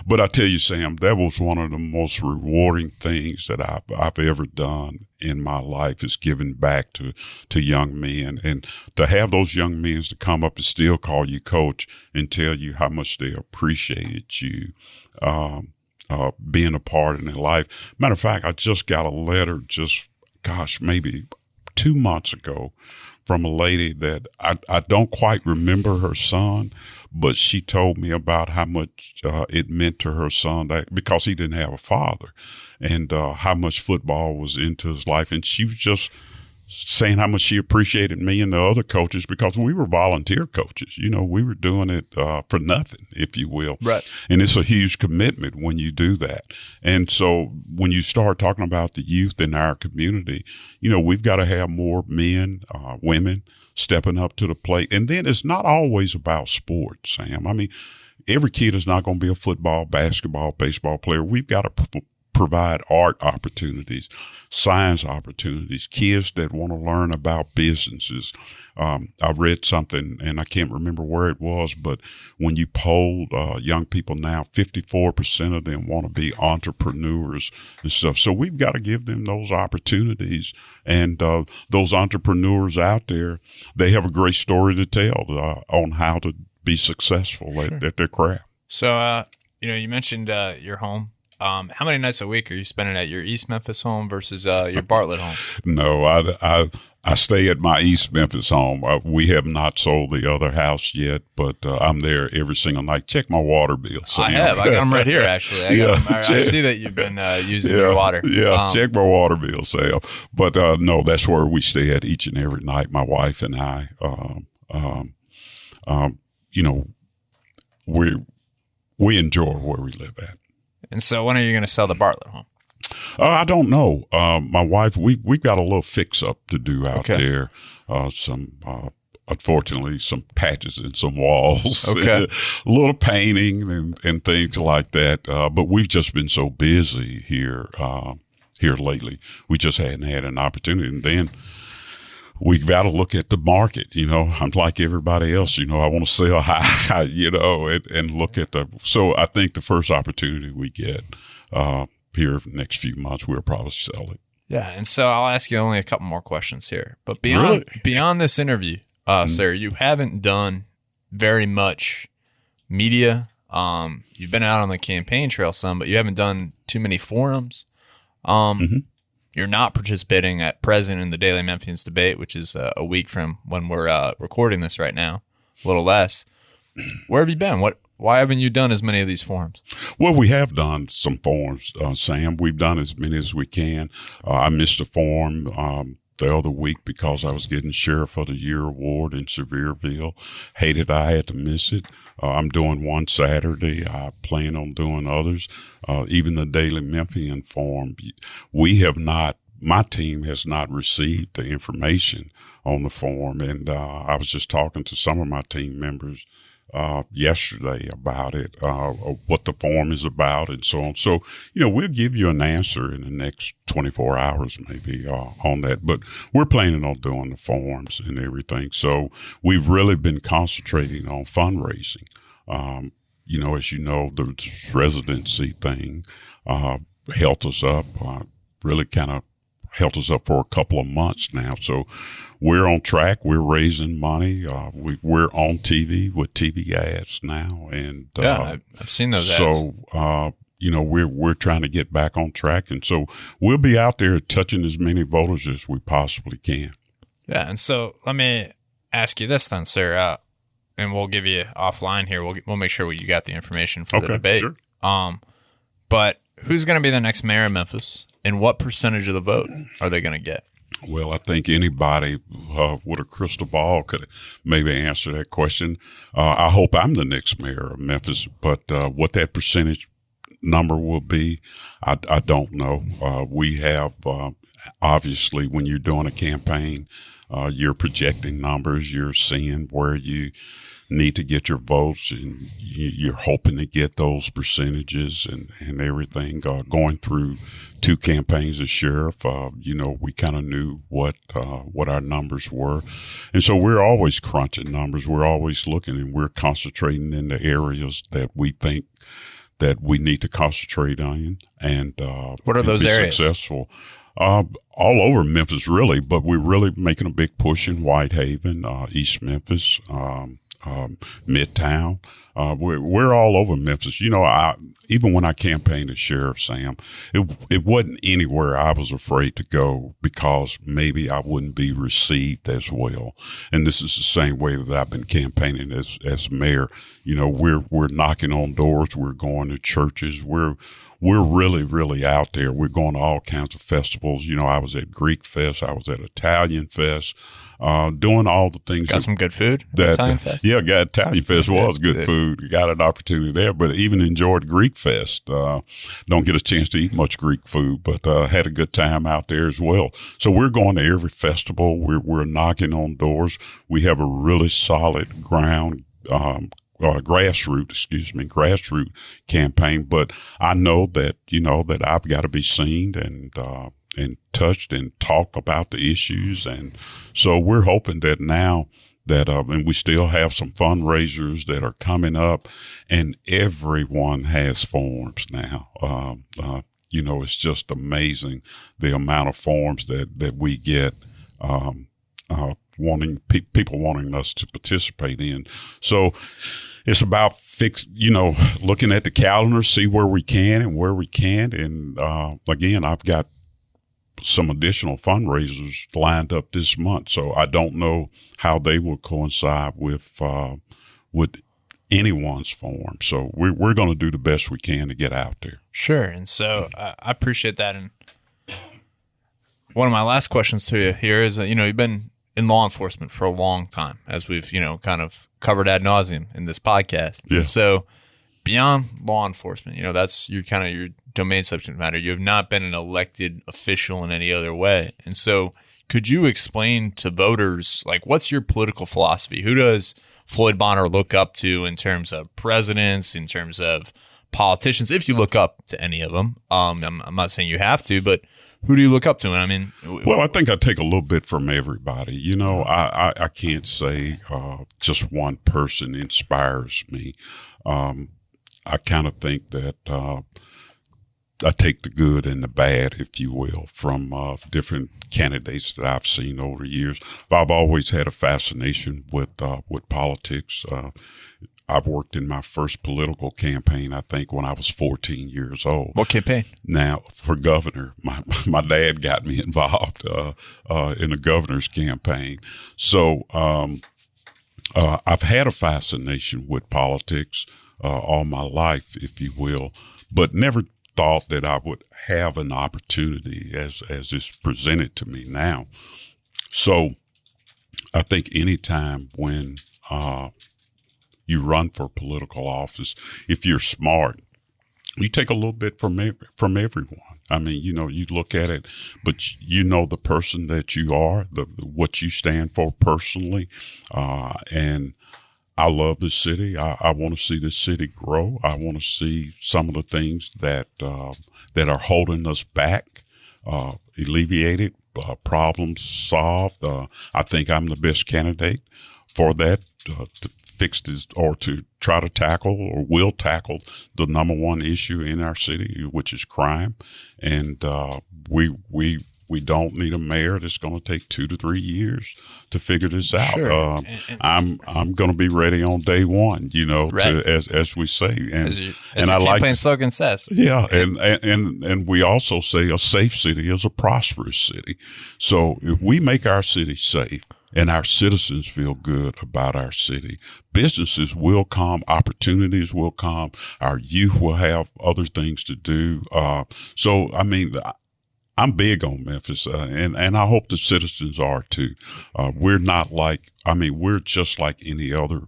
but I tell you, Sam, that was one of the most rewarding things that I've ever done in my life, is giving back to young men, and to have those young men to come up and still call you coach and tell you how much they appreciated you, being a part in their life. Matter of fact, I just got a letter maybe 2 months ago from a lady that I don't quite remember her son, but she told me about how much it meant to her son because he didn't have a father, and how much football was into his life. And she was just saying how much she appreciated me and the other coaches, because we were volunteer coaches. We were doing it for nothing, if you will. Right. And it's a huge commitment when you do that. And so when you start talking about the youth in our community, we've got to have more men, women stepping up to the plate. And then it's not always about sports, Sam. I mean, every kid is not going to be a football, basketball, baseball player. We've got to provide art opportunities, science opportunities, kids that want to learn about businesses. I read something, and I can't remember where it was, but when you polled young people now, 54% of them want to be entrepreneurs and stuff. So we've got to give them those opportunities. And those entrepreneurs out there, they have a great story to tell on how to be successful at their craft. So, you mentioned your home. How many nights a week are you spending at your East Memphis home versus your Bartlett home? No, I stay at my East Memphis home. We have not sold the other house yet, but I'm there every single night. Check my water bill. I have. I got them right here, actually. I see that you've been using your water. Yeah, check my water bill, Sam. But no, that's where we stay at each and every night, my wife and I. We enjoy where we live at. And so when are you going to sell the Bartlett home? I don't know. My wife, we got a little fix up to do out there. Unfortunately, some patches in some walls, a little painting and things like that. But we've just been so busy here lately. We just hadn't had an opportunity. And then we've got to look at the market. I'm like everybody else, I want to sell high, and look at so I think the first opportunity we get here for the next few months, we'll probably sell it. Yeah. And so I'll ask you only a couple more questions here, but beyond this interview, sir, you haven't done very much media. You've been out on the campaign trail some, but you haven't done too many forums. You're not participating at present in the Daily Memphians debate, which is a week from when we're recording this right now, a little less. Where have you been? Why haven't you done as many of these forums? Well, we have done some forums, Sam. We've done as many as we can. I missed a forum the other week because I was getting Sheriff of the Year award in Sevierville. Hated I had to miss it. I'm doing one Saturday. I plan on doing others. Even the Daily Memphian forum, my team has not received the information on the forum. And I was just talking to some of my team members yesterday about it, what the forum is about and so on. So, we'll give you an answer in the next 24 hours maybe on that. But we're planning on doing the forums and everything. So we've really been concentrating on fundraising. As the residency thing held us up, really kind of held us up for a couple of months now. So we're on track. We're raising money. We're on TV with TV ads now. And I've seen those ads. So, we're trying to get back on track. And so we'll be out there touching as many voters as we possibly can. Yeah. And so let me ask you this then, sir. And we'll give you offline here. We'll make sure you got the information for the debate. Sure. But who's going to be the next mayor of Memphis, and what percentage of the vote are they going to get? Well, I think anybody with a crystal ball could maybe answer that question. I hope I'm the next mayor of Memphis, but what that percentage number will be, I don't know. We have obviously, when you're doing a campaign, you're projecting numbers, you're seeing where you need to get your votes, and you're hoping to get those percentages and everything. Going through 2 campaigns as sheriff, we kind of knew what our numbers were. And so we're always crunching numbers. We're always looking, and we're concentrating in the areas that we think that we need to concentrate on. And what are those areas? Successful. All over Memphis, really, but we're really making a big push in Whitehaven, East Memphis, Midtown. We're all over Memphis. Even when I campaigned as sheriff, Sam, it wasn't anywhere I was afraid to go because maybe I wouldn't be received as well. And this is the same way that I've been campaigning as mayor. We're knocking on doors. We're going to churches. We're really, really out there. We're going to all kinds of festivals. I was at Greek Fest. I was at Italian Fest, doing all the things. Got some good food at Italian Fest? Yeah, Italian Fest was good food. Got an opportunity there, but even enjoyed Greek Fest. Don't get a chance to eat much Greek food, but had a good time out there as well. So we're going to every festival. We're knocking on doors. We have a really solid grassroots campaign, but I know that, that I've got to be seen and touched and talk about the issues. And so we're hoping that now that, and we still have some fundraisers that are coming up, and everyone has forms now. It's just amazing the amount of forms that we get, people wanting us to participate in. So it's about looking at the calendar, see where we can and where we can't. And again, I've got some additional fundraisers lined up this month, so I don't know how they will coincide with anyone's form. So we're going to do the best we can to get out there. Sure. And so I appreciate that. And one of my last questions to you here is, you've been in law enforcement for a long time, as we've, kind of covered ad nauseum in this podcast. Yeah. And so beyond law enforcement, that's your domain subject matter. You have not been an elected official in any other way. And so could you explain to voters, what's your political philosophy? Who does Floyd Bonner look up to in terms of presidents, in terms of politicians, if you look up to any of them? I'm not saying you have to, but who do you look up to? And well, I think I take a little bit from everybody. I can't say just one person inspires me. I kind of think that I take the good and the bad, if you will, from different candidates that I've seen over the years. But I've always had a fascination with politics. I've worked in my first political campaign, I think, when I was 14 years old. What campaign? Now, for governor. My dad got me involved in a governor's campaign. So I've had a fascination with politics all my life, if you will, but never thought that I would have an opportunity as it's presented to me now. So I think any time when you run for political office, if you're smart, you take a little bit from everyone. I mean, you look at it, but the person that you are, what you stand for personally, and I love this city. I want to see this city grow. I want to see some of the things that are holding us back alleviated, problems solved. I think I'm the best candidate for that to fix this, or to try to tackle, or will tackle, the number one issue in our city, which is crime. And we We don't need a mayor that's going to take 2 to 3 years to figure this out. Sure. I'm going to be ready on day one, Right. as we say. And as and your I like campaign slogan says. yeah, and we also say a safe city is a prosperous city. So if we make our city safe and our citizens feel good about our city, businesses will come, opportunities will come, our youth will have other things to do. So, I mean, I'm big on Memphis, and I hope the citizens are too. We're just like any other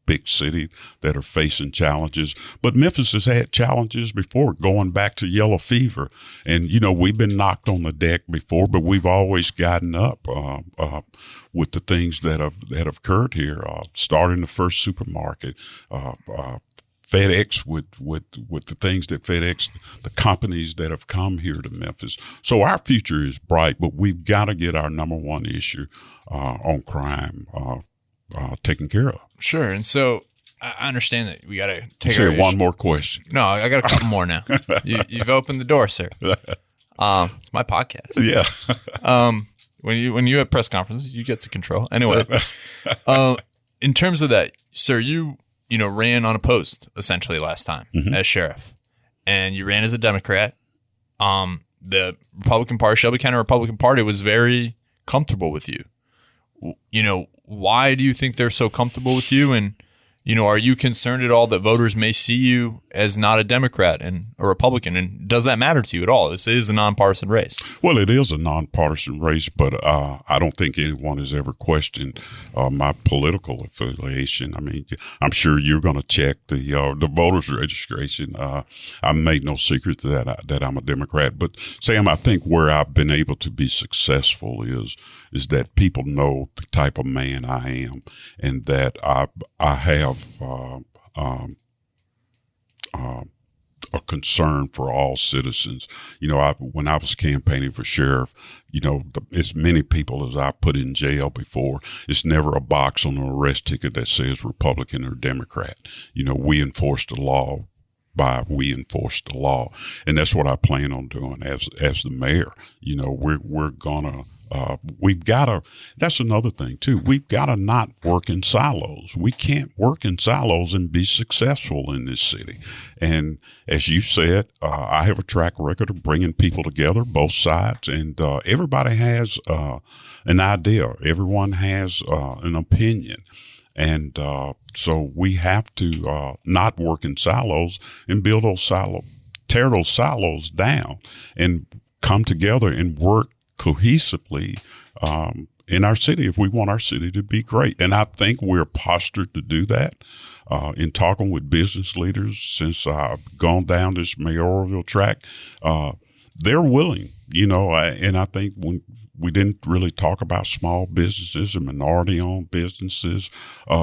big city that are facing challenges. But Memphis has had challenges before, going back to yellow fever. And, we've been knocked on the deck before, but we've always gotten up with the things that have occurred here, starting the first supermarket, FedEx with the things that FedEx, the companies that have come here to Memphis. So our future is bright, but we've got to get our number one issue on crime taken care of. Sure. And so I understand that we got to take Say our one more question. No, I got a couple more now. You've opened the door, sir. It's my podcast. Yeah. When you have press conferences, you get to control. Anyway, in terms of that, sir, you ran unopposed essentially last time as sheriff, and you ran as a Democrat. The Republican Party, Shelby County Republican Party, was very comfortable with you. Why do you think they're so comfortable with you? And, are you concerned at all that voters may see you as not a Democrat and a Republican? And does that matter to you at all? This is a nonpartisan race. Well, it is a nonpartisan race, but I don't think anyone has ever questioned my political affiliation. I mean, I'm sure you're going to check the voters' registration. I made no secret that I'm a Democrat. But Sam, I think where I've been able to be successful is that people know the type of man I am, and that I have a concern for all citizens. When I was campaigning for sheriff, as many people as I put in jail before, it's never a box on an arrest ticket that says Republican or Democrat. We enforce the law. We enforce the law, and that's what I plan on doing as the mayor. We're gonna. That's another thing too. We've got to not work in silos. We can't work in silos and be successful in this city. And as you said, I have a track record of bringing people together, both sides, and everybody has an idea. Everyone has an opinion. And so we have to not work in silos and tear those silos down and come together and work cohesively in our city if we want our city to be great. And I think we're postured to do that. In talking with business leaders since I've gone down this mayoral track, they're willing, and I think when we didn't really talk about small businesses and minority-owned businesses,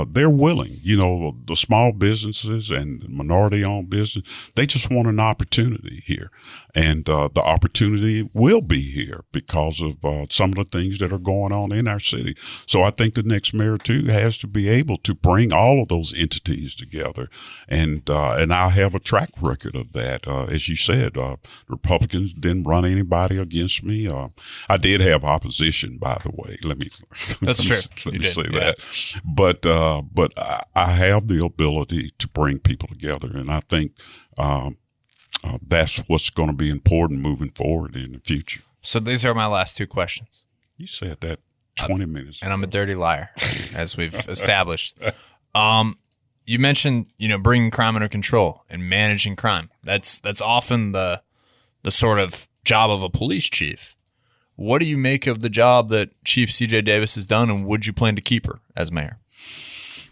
they're willing. The small businesses and minority-owned business, they just want an opportunity here. And the opportunity will be here because of some of the things that are going on in our city. So I think the next mayor, too, has to be able to bring all of those entities together. And I have a track record of that. As you said, Republicans didn't run anybody against me. I did have opposition, by the way. Let me say that. But I have the ability to bring people together, and I think that's what's going to be important moving forward in the future. So these are my last two questions. You said that 20 minutes ago. And I'm a dirty liar, as we've established. You mentioned, bringing crime under control and managing crime. That's often the sort of job of a police chief. What do you make of the job that Chief C.J. Davis has done, and would you plan to keep her as mayor?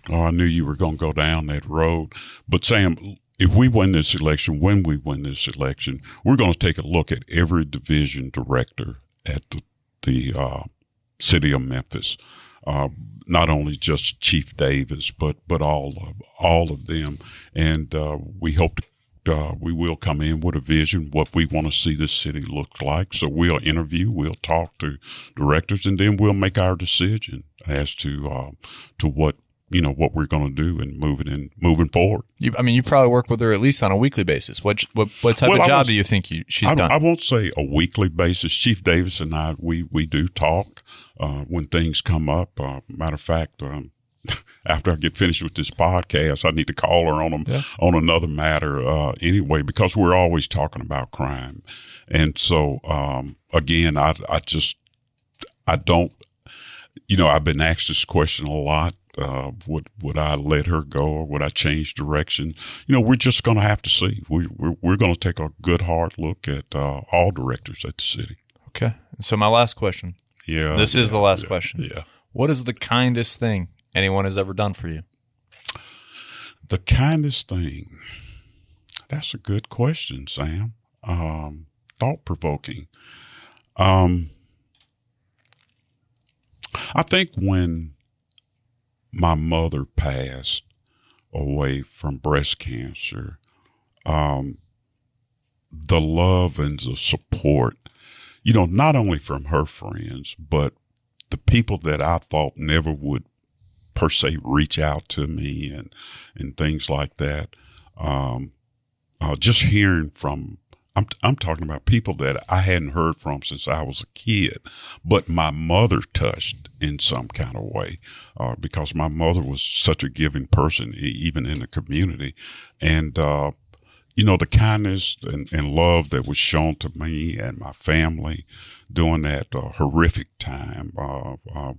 Oh, I knew you were going to go down that road. But Sam, if we win this election, when we win this election, we're going to take a look at every division director at the city of Memphis. Not only just Chief Davis, but all of them. And we hope we will come in with a vision, what we want to see this city look like. So we'll interview, we'll talk to directors, and then we'll make our decision as to what what we're going to do and moving forward. You probably work with her at least on a weekly basis. What type of job do you think she's done? I won't say a weekly basis. Chief Davis and I, we do talk when things come up. Matter of fact, after I get finished with this podcast, I need to call her on another matter anyway, because we're always talking about crime. And so, again, I don't, I've been asked this question a lot. Would I let her go, or would I change direction? We're just going to have to see. We're going to take a good hard look at all directors at the city. Okay. So my last question. Yeah. This is the last question. Yeah. What is the kindest thing anyone has ever done for you? The kindest thing. That's a good question, Sam. Thought-provoking. I think when my mother passed away from breast cancer, the love and the support, not only from her friends, but the people that I thought never would per se reach out to me and things like that. Just hearing from, I'm talking about people that I hadn't heard from since I was a kid, but my mother touched in some kind of way, because my mother was such a giving person, even in the community. And, the kindness and love that was shown to me and my family during that horrific time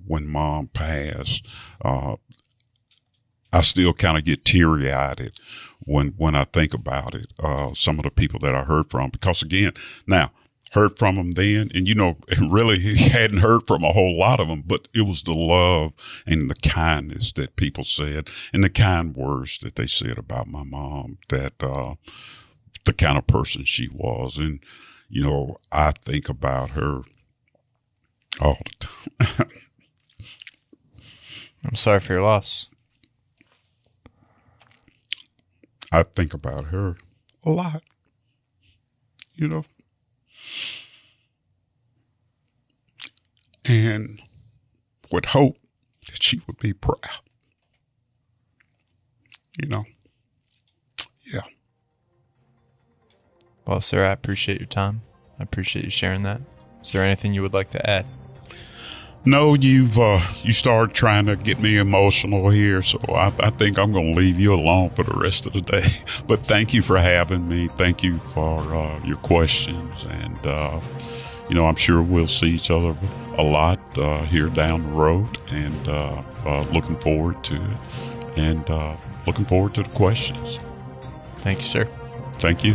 when Mom passed, I still kind of get teary-eyed when I think about it. Some of the people that I heard from, because again, now heard from them then, and really hadn't heard from a whole lot of them, but it was the love and the kindness that people said, and the kind words that they said about my mom, that the kind of person she was. And I think about her all the time. I'm sorry for your loss. I think about her a lot, and would hope that she would be proud, Yeah. Well, sir, I appreciate your time. I appreciate you sharing that. Is there anything you would like to add? No, you started trying to get me emotional here, so I think I'm going to leave you alone for the rest of the day. But thank you for having me. Thank you for your questions, and I'm sure we'll see each other a lot here down the road, and looking forward to it, and looking forward to the questions. Thank you, sir. Thank you.